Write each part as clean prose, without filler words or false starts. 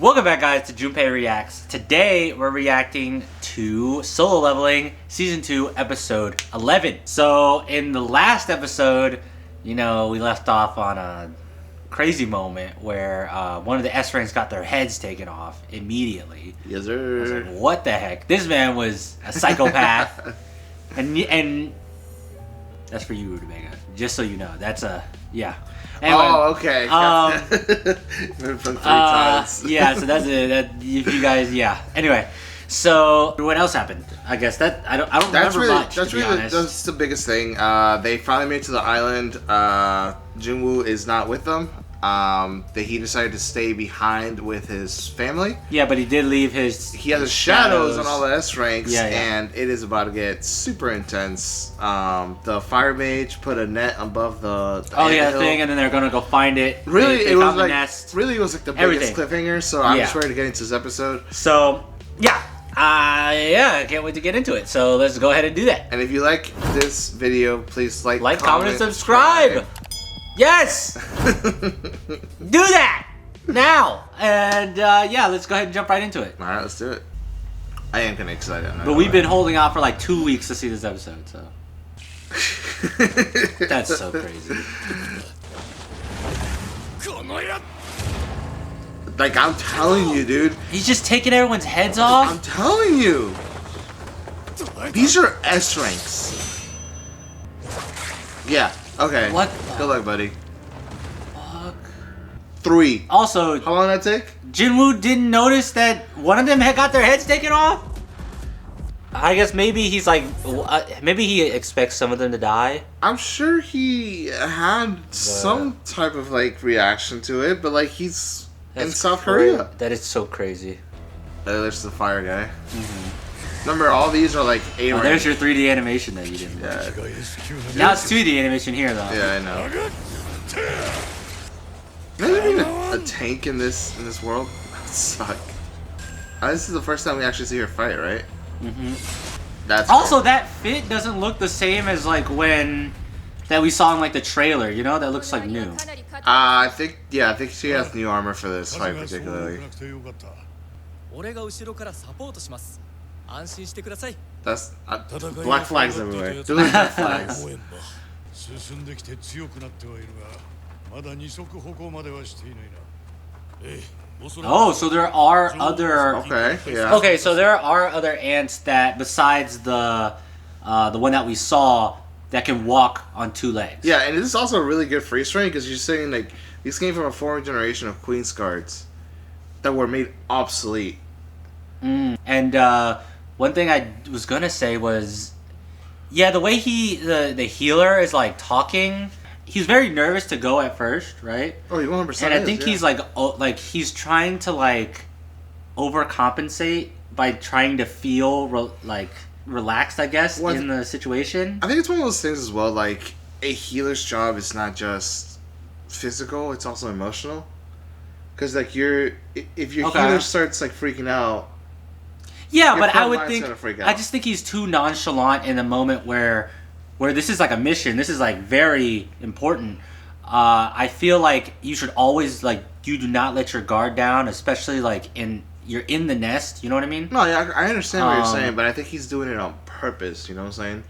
Welcome back, guys, to Junpei Reacts. Today, we're reacting to Solo Leveling Season 2, Episode 11. So, in the last episode, we left off on a crazy moment where one of the S-ranks got their heads taken off immediately. Yes, sir. I was like, what the heck? This man was a psychopath. and that's for you, Rutabaga. Just so you know. That's a... Yeah. Anyway, oh, okay. From 3 times. Yeah, so that's it. If you guys, yeah. Anyway, so what else happened? I guess that I don't remember much. That's the biggest thing. They finally made it to the island. Jinwoo is not with them. He decided to stay behind with his family. Yeah, but he did leave his. He has his shadows on all the S ranks, yeah. And it is about to get super intense. The fire mage put a net above the thing, and then they're gonna go find it. Really, they it was found like the nest. Really, it was like the biggest cliffhanger. So I'm just ready to get into this episode. So I can't wait to get into it. So let's go ahead and do that. And if you like this video, please like, comment, and subscribe. Yes! Do that! Now! And let's go ahead and jump right into it. Alright, let's do it. I am kind of excited. But we've been holding out for like 2 weeks to see this episode, so. That's so crazy. Like, I'm telling you, dude. He's just taking everyone's heads off? I'm telling you. These are S ranks. Yeah. Okay. What? Good luck, buddy. Fuck. 3. Also, how long did that take? Jinwoo didn't notice that one of them had got their heads taken off? I guess maybe he's like, maybe he expects some of them to die. I'm sure he had some type of like reaction to it, but like he's in South Korea. That is so crazy. There's the fire guy. Remember, all these are like A rank. There's your 3D animation that you didn't watch. Now it's 2D animation here, though. Yeah, I know. Imagine being a tank in this world. That would suck. This is the first time we actually see her fight, right? That's also cool. That fit doesn't look the same as like that we saw in like the trailer. That looks like new. I think she has new armor for this fight particularly. That's black flags everywhere. Those are black flags. Oh, so there are other. Okay, yeah. Okay, so there are other ants that besides the one that we saw that can walk on 2 legs. Yeah, and this is also a really good freeze frame because you're saying like these came from a former generation of Queen's guards that were made obsolete. And one thing I was gonna say was, the way the healer is like talking, he's very nervous to go at first, right? Oh, he 100%. And I think he's like he's trying to like overcompensate by trying to feel relaxed, I guess, in the situation. I think it's one of those things as well. Like a healer's job is not just physical; it's also emotional. Because like if your healer starts like freaking out. Yeah, but I would think I just think he's too nonchalant in the moment where this is like a mission. This is like very important. I feel like you should always you do not let your guard down, especially like you're in the nest. You know what I mean? No, yeah, I understand what you're saying, but I think he's doing it on purpose. You know what I'm saying?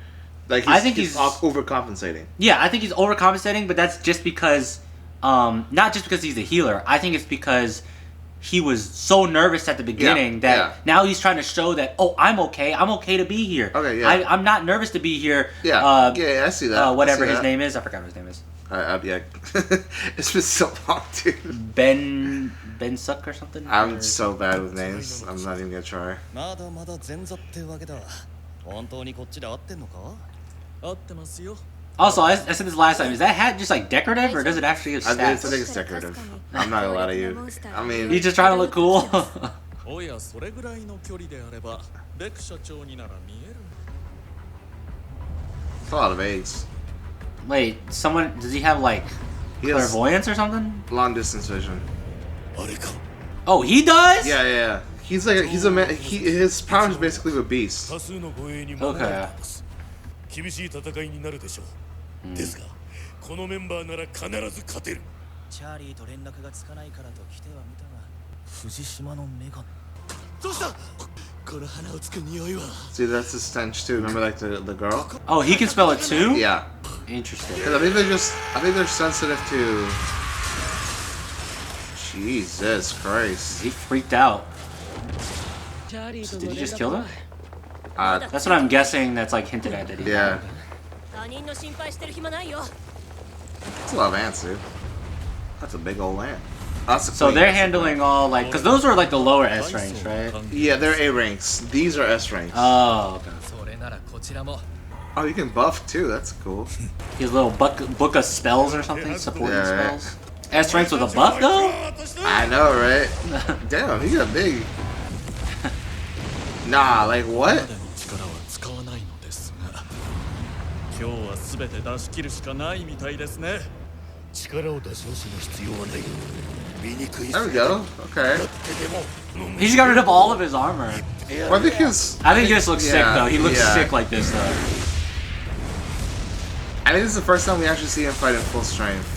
Like I think he's overcompensating. Yeah, I think he's overcompensating, but that's just because not just because he's a healer. I think it's because he was so nervous at the beginning that now he's trying to show that, I'm okay to be here. Okay, yeah. I'm not nervous to be here. Yeah, I see that. Whatever his name is, I forgot what his name is. It's been so long, dude. Ben Suck or something? I'm so bad with names. I'm not even gonna try. Also, I said this last time. Is that hat just like decorative, or does it actually have stats? I think it's decorative. I'm not gonna lie to you. I mean, he's just trying to look cool. It's a lot of eggs. Wait, does he have like clairvoyance or something? Long distance vision. Oh, he does? Yeah. He's a man. His power is basically a beast. Okay. 厳しい戦いになるでしょう。ですが、このメンバーなら必ず勝てる。チャーリーと連絡がつかないからと来てはみたが、See, that's the stench too. Remember, like the girl? Oh, he can smell it too? Yeah. Interesting. 'Cause I think they're sensitive to. Jesus Christ. He freaked out. So did he just kill him? That's what I'm guessing. That's like hinted at that he. Yeah. That's a lot of ants, dude. That's a big old ant. So they're handling all like, because those were like the lower S ranks, right? Yeah, they're A ranks. These are S ranks. Oh, okay. Oh, you can buff too. That's cool. His little book of spells or something, supporting spells. S ranks with a buff though? I know, right? Damn, he got big. Nah, like what? There we go. Okay. He just got rid of all of his armor. Well, I think he just looks sick though. He looks sick like this though. I think this is the first time we actually see him fight in full strength.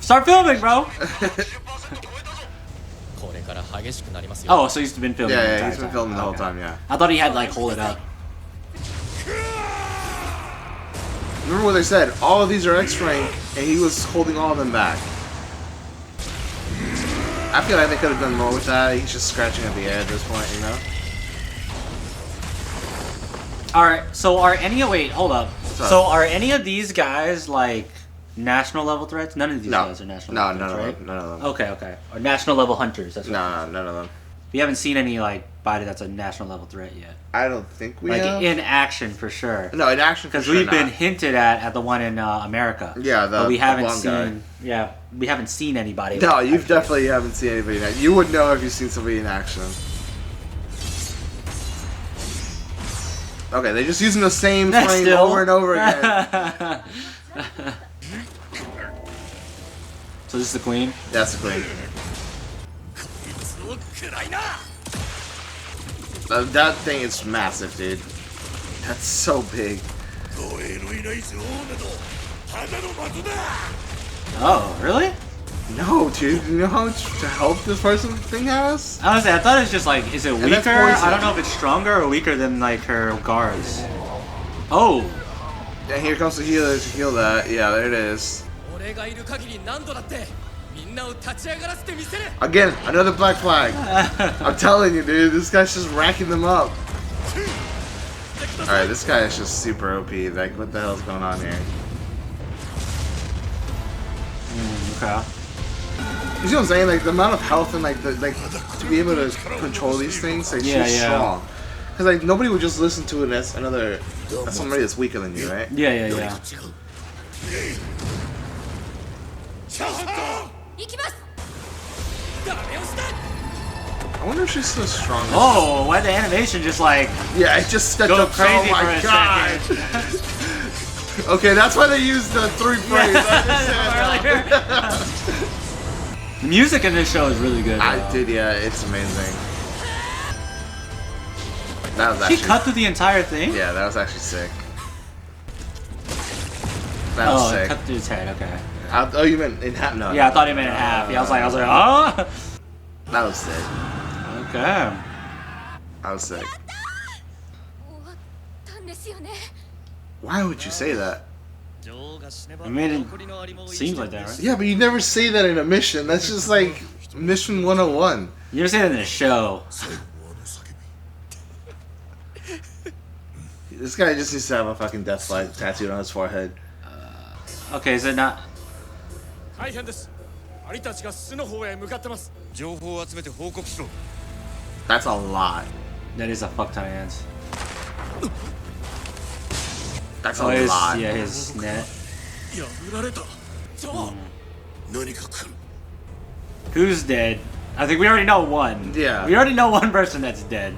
Start filming, bro! Oh, so he's been filming. Yeah, he's been filming the whole time. Yeah. I thought he had like hold it up. Remember what they said? All of these are X rank, and he was holding all of them back. I feel like they could have done more with that. He's just scratching at the air at this point, you know? Alright, so are any... Wait, hold up. So are any of these guys, like, national level threats? None of these guys are national level threats, right? None of them. Okay. Or national level hunters, that's what none of them. We haven't seen any, like, body that's a national level threat yet. I don't think we have. Like, in action, for sure. No, in action for sure Because we've been hinted at the one in America. Yeah, but we haven't blonde seen... guy. Yeah, we haven't seen anybody. No, you definitely haven't seen anybody in action. You would know if you've seen somebody in action. Okay, they're just using the same frame over and over again. So this is the queen? That's the queen. That thing is massive, dude. That's so big. Oh, really? No, dude. You know how much health this person thing has? I thought it was just like, is it weaker? I don't know if it's stronger or weaker than like her guards. Oh. And here comes the healer to heal that. Yeah, there it is. Again, another black flag. I'm telling you, dude, this guy's just racking them up. Alright, this guy is just super OP. Like, what the hell's going on here? Okay. You see what I'm saying? Like, the amount of health and, like, to be able to control these things, like, she's strong. Because, like, nobody would just listen to it as somebody that's weaker than you, right? Yeah. I wonder if she's so strong. Oh, why the animation just like... Yeah, it just stepped go up crazy for a god. Okay, that's why they used the 3 frames. Earlier. The music in this show is really good. It's amazing. That was actually... She cut through the entire thing? Yeah, that was actually sick. That was sick. Cut through his head, okay. Oh, you meant in half? No. Yeah, I thought he meant in half. Yeah, I was like, oh! That was sick. Okay. That was sick. Why would you say that? I mean, it seems like that, right? Yeah, but you never say that in a mission. That's just like mission 101. You never say that in a show. This guy just needs to have a fucking death flag tattooed on his forehead. Okay, is it not? That's a lot. That is a fuck ton of ants. That's a lot. Yeah, his net. Who's dead? I think we already know one. Yeah. We already know one person that's dead.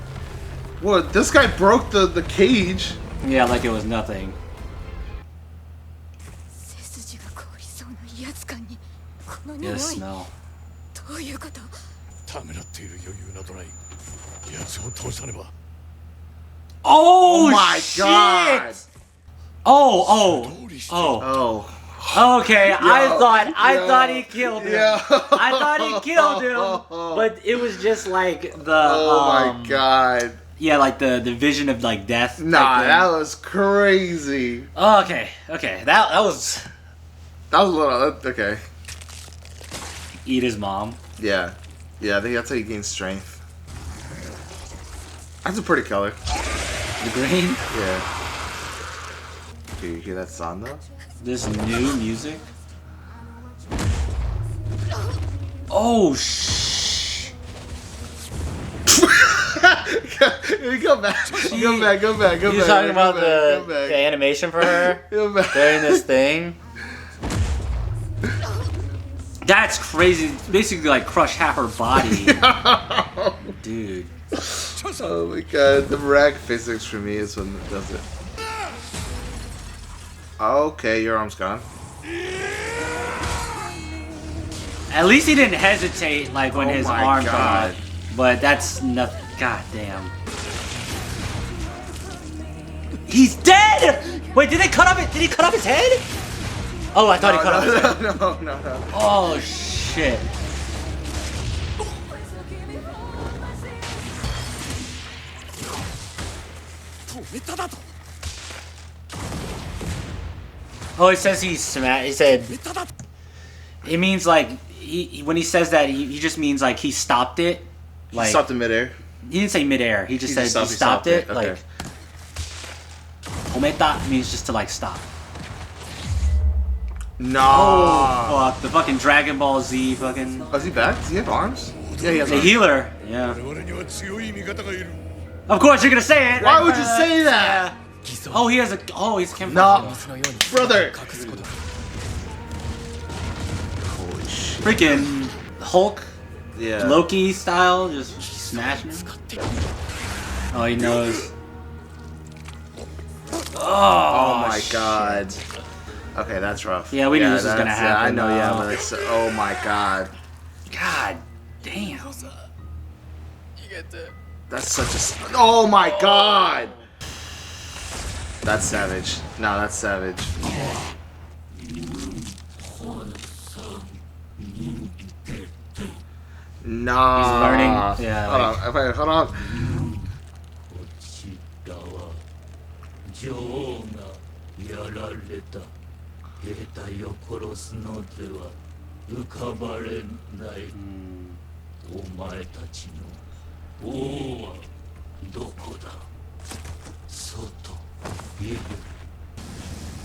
Well, this guy broke the cage. Yeah, like it was nothing. Yeah, the smell. Oh my shit! god! Oh. Okay, Yo, I yo, thought he killed him. yo. I thought he killed him, but it was just like the. Oh my god. Yeah, like the vision of like death. Nah, that was crazy. Oh, okay, that was. That was a little okay. Eat his mom. Yeah, I think that's how you gain strength. That's a pretty color. The green. Yeah. Okay, you hear that song though? This new music. Oh shh. Go back. Go back. You're talking about the animation for her Go back. during this thing. That's crazy. It's basically like crush half her body. Dude. Oh my god, the rag physics for me is when it does it. Okay, your arm's gone. At least he didn't hesitate like when his arm God. gone. But that's nothing. God damn. He's dead! Wait, did he cut off his head? Oh, I thought he cut off his head. No. Oh shit. Oh, it says he said it means like when he says that he just means like he stopped it. Like He stopped in midair. he didn't say midair. He just said he stopped it. Like Hometa means just to like stop. No. Oh, fuck, the fucking Dragon Ball Z fucking Oh, is he back? Does he have arms? Yeah, he has the arms. healer. Yeah. 我々には強い味方がいる Of course you're gonna say it. Why right, would you say that? Yeah. Oh, he has a. Oh, he's Kim. No. Brother. Holy shit. Freaking Hulk, Yeah. Loki style, just smashing him. Oh, he knows. Oh my god. Okay, that's rough. Yeah, we knew this was gonna that's- happen. Yeah, I know, yeah, but it's oh my god. God damn. That's such a oh my god. That's savage. No, that's savage. No. He's learning. Yeah. Hold like- on. Hold on. 女王がやられた兵隊を殺すのでは浮かばれないお前たちの王はどこだ外いる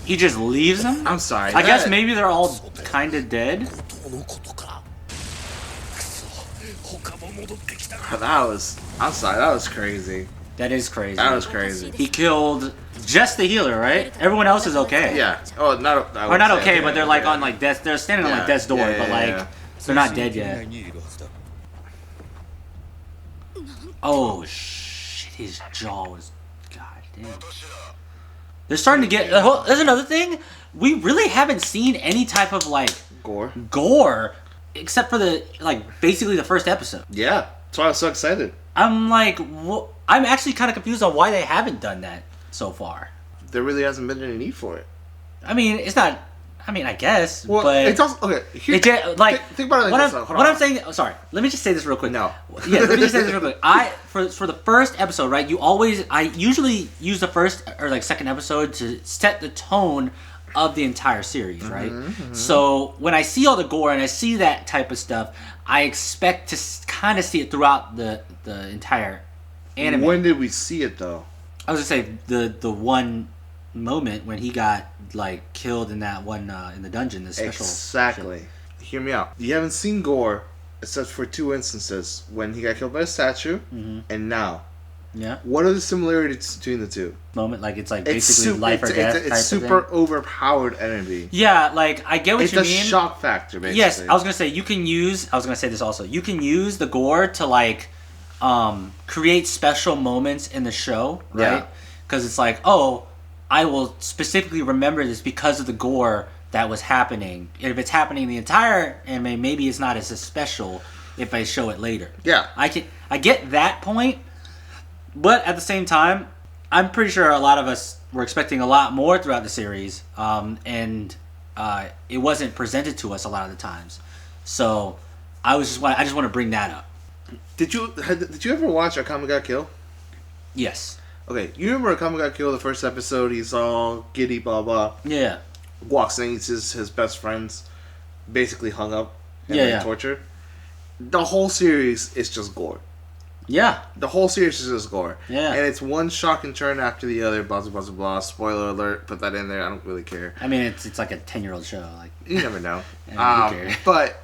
He just leaves them. I'm sorry. I guess that- maybe they're all kind of dead. このことかくそ他も戻ってきた That was. I'm sorry. That was crazy. That is crazy. That was crazy. He killed just the healer, right? Everyone else is okay. Yeah. Oh, not. I Or would not say, okay, yeah, but they're like yeah. on like death. They're standing on Yeah, like death's door, yeah, but yeah, like yeah. they're not dead yet. Oh shit! His jaw was. God damn. They're starting to get. There's another thing. We really haven't seen any type of like Gore. except for the like basically the first episode. Yeah. That's why I was so excited. I'm like, I'm actually kind of confused on why they haven't done that so far. There really hasn't been any need for it. I mean, it's not. I mean, I guess, Well, but it's also okay. Here, like think about it like what this. I'm, Hold what on. I'm saying. Oh, sorry, let me just say this real quick. No. Yeah, let me just say this real quick. For the first episode, right? I usually use the first or like second episode to set the tone of the entire series, right? So when I see all the gore and I see that type of stuff, I expect to kind of see it throughout the entire anime. When did we see it though? I was gonna say the one moment when he got like killed in that one in the dungeon, the special. Exactly. Hear me out. You haven't seen gore except for two instances: when he got killed by a statue, and now. Yeah. What are the similarities between the two? Moment like it's like basically life or death. It's type super of thing. overpowered enemy. Yeah, like I get what It's you a mean. shock factor, basically. Yes, I was gonna say you can use. I was gonna say this also. You can use the gore to like create special moments in the show, right? Yeah. Because it's like, oh, I will specifically remember this because of the gore that was happening. If it's happening the entire anime, maybe it's not as special if I show it later. Yeah. I get that point, but at the same time, I'm pretty sure a lot of us were expecting a lot more throughout the series, and it wasn't presented to us a lot of the times. So I just want to bring that up. Did you ever watch Akame ga Kill? Yes. Okay, you remember Akame ga Kill, the first episode? He's all giddy, blah blah. Yeah. Walks in, eats his best friends, basically hung up and tortured. The whole series is just gore. Yeah. The whole series is just gore. Yeah. And it's one shock and turn after the other. Blah blah blah blah. Spoiler alert. Put that in there. I don't really care. I mean, it's like a 10-year-old show. Like you never know. Yeah, but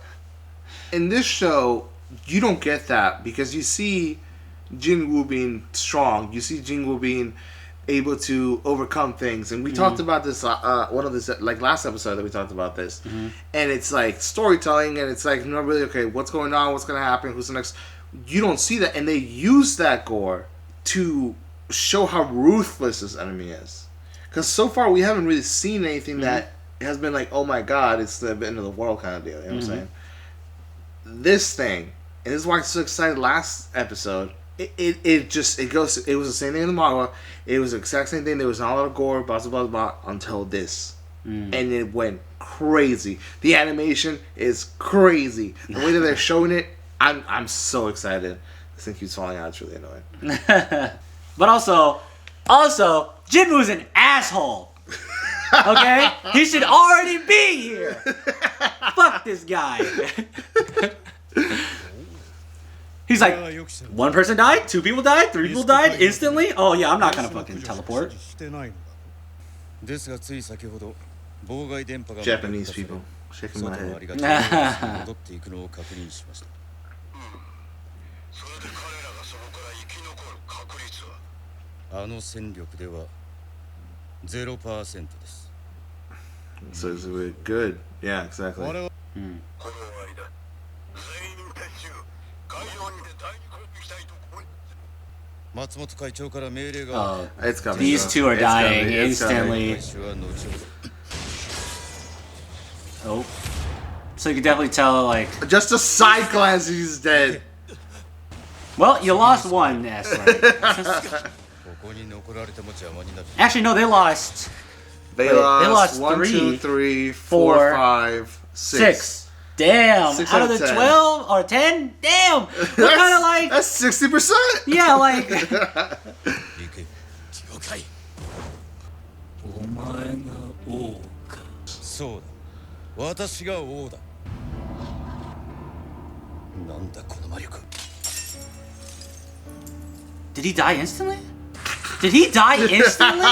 in this show, you don't get that because you see Jinwoo being strong. You see Jinwoo being able to overcome things, and we talked about this last episode that we talked about this, and it's like storytelling, and it's like not really okay. What's going on? What's going to happen? Who's the next? You don't see that, and they use that gore to show how ruthless this enemy is. Because so far we haven't really seen anything that has been like, oh my god, it's the end of the world kind of deal. You know what I'm saying? This thing, and this is why I'm so excited. Last episode. It goes. It was the same thing in the manga. It was the exact same thing. There was not a lot of gore, blah blah blah, blah until this, and it went crazy. The animation is crazy. The way that they're showing it, I'm so excited. This thing keeps falling out. It's really annoying. But also, Jinwoo's an asshole. Okay, he should already be here. Fuck this guy. He's like, one person died, 2 people died, 3 people died instantly. Oh yeah, I'm not gonna fucking teleport. Japanese people shaking my head. So is it good? Yeah, exactly. Oh, it's coming. These two are dying instantly. Oh, so you can definitely tell, like, just a side glance, he's dead. Well, you lost one, S rank. Actually, no, they lost. They lost 1, 2, 3, 4, 5, 6. Damn! 6 out of the 10. 12 or 10? Damn! What kind of like? That's 60%. Yeah, like. お前が王か。そうだ。私が王だ。なんだこの魔力。 Did he die instantly? Did he die instantly?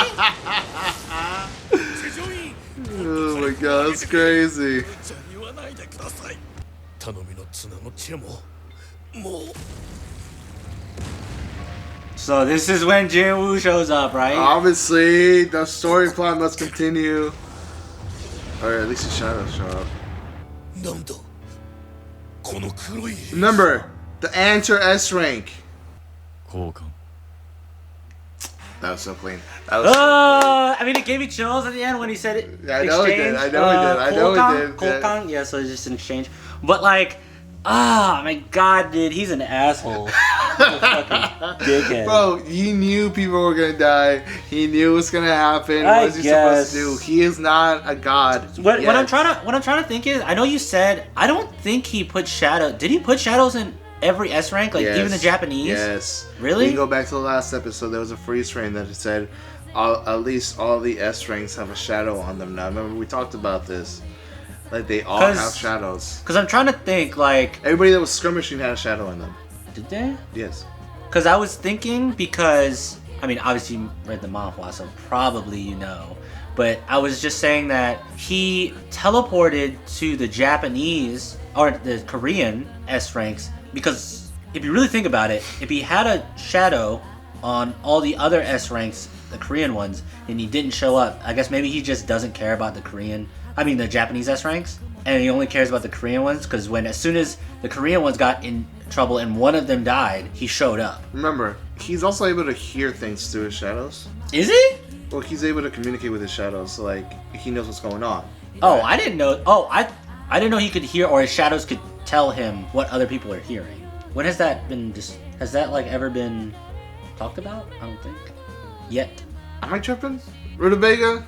Oh my god, that's crazy. 言わないでください。頼みの綱の血ももう。 So this is when Jinwoo shows up, right? Obviously, the story plot must continue. Or at least the shadows show up. なんだこの黒い。 Remember, the answer S rank. 交換。 That was so clean. That was so I mean, it gave me chills at the end when he said it. Yeah, I know he did. I know he did. I know he did. Kolkan? Yeah, so it's just an exchange. But like, my god, dude, he's an asshole. He's a fucking dickhead. Bro, he knew people were gonna die. He knew what's gonna happen. What is he supposed to do? He is not a god. What I'm trying to think is, I know you said I don't think he put shadow. Did he put shadows in every S rank, like Yes. even the Japanese? Yes. Really? We can go back to the last episode. There was a freeze frame that said at least all the S ranks have a shadow on them now. Remember we talked about this. Like they all have shadows. Because I'm trying to think, like, Everybody that was skirmishing had a shadow in them. did they? Yes. Because I was thinking, because I mean, obviously you read the manhwa, so probably you know. But I was just saying that he teleported to the Japanese or the Korean S ranks because if you really think about it, if he had a shadow on all the other S ranks, the Korean ones, and he didn't show up, I guess maybe he just doesn't care about the Japanese S ranks, and he only cares about the Korean ones because as soon as the Korean ones got in trouble and one of them died, he showed up. Remember, he's also able to hear things through his shadows. Is he? Well, he's able to communicate with his shadows, so like he knows what's going on. Oh, I didn't know. Oh, I didn't know he could hear, or his shadows could tell him what other people are hearing. When has that been? Has that like ever been talked about? I don't think yet. Am I tripping? Rutabaga,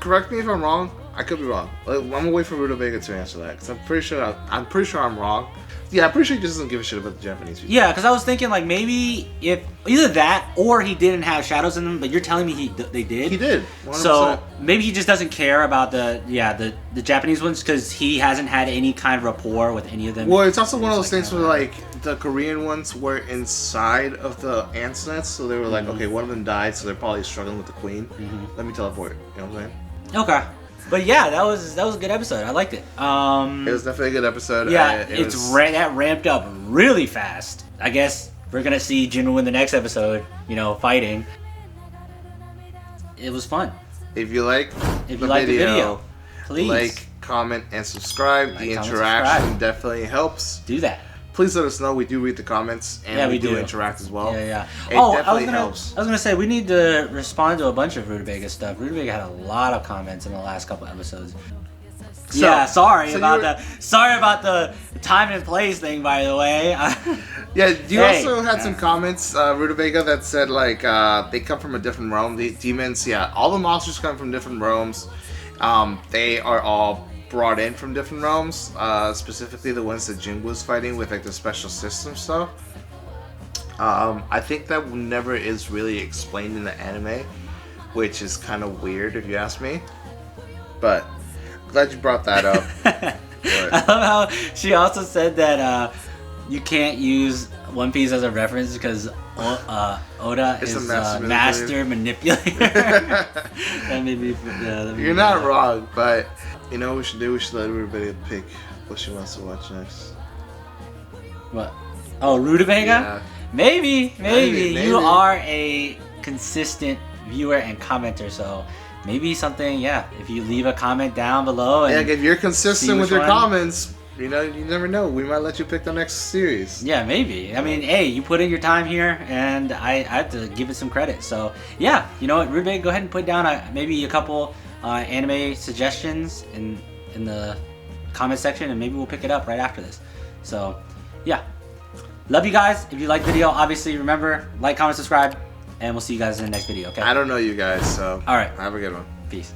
correct me if I'm wrong. I could be wrong. I'm gonna wait for Rutabaga to answer that because I'm pretty sure I'm wrong. Yeah, I'm pretty sure he just doesn't give a shit about the Japanese people. Yeah, because I was thinking like maybe if either that or he didn't have shadows in them, but you're telling me they did. He did. 100%. So maybe he just doesn't care about the Japanese ones because he hasn't had any kind of rapport with any of them. Well, it's also one of those things where like the Korean ones were inside of the ants nest, so they were like, okay, one of them died, so they're probably struggling with the queen. Let me teleport. You know what I'm saying? Okay. But yeah, that was a good episode. I liked it. It was definitely a good episode. Yeah, that ramped up really fast. I guess we're gonna see Jinwoo in the next episode. You know, fighting. It was fun. If you like the video, please like, comment, and subscribe. The interaction definitely helps. Do that. Please let us know. We do read the comments, and we do interact as well. Yeah. It definitely helps. I was gonna say we need to respond to a bunch of Rutabaga stuff. Rutabaga had a lot of comments in the last couple episodes. So, sorry about the time and place thing, by the way. Yeah, you also had some comments, Rutabaga, that said like they come from a different realm. The demons, all the monsters come from different realms. They are all brought in from different realms, specifically the ones that Jinwoo was fighting with, like the special system stuff. I think that never is really explained in the anime, which is kind of weird if you ask me. But glad you brought that up. I love how she also said that you can't use One Piece as a reference because Oda is a master manipulator. That made me. You're not wrong, but you know what we should do? We should let everybody pick what she wants to watch next. What? Oh, Rutabaga? Yeah. Maybe. You are a consistent viewer and commenter, so maybe something. Yeah, if you leave a comment down below, and if you're consistent with your comments. You know, you never know. We might let you pick the next series. Yeah, maybe. I mean, hey, you put in your time here, and I have to give it some credit. So, yeah, you know what, Rutabaga, go ahead and put down maybe a couple anime suggestions in the comment section, and maybe we'll pick it up right after this. So, yeah. Love you guys. If you like the video, obviously, remember, like, comment, subscribe, and we'll see you guys in the next video, okay? I don't know you guys, so... All right. Have a good one. Peace.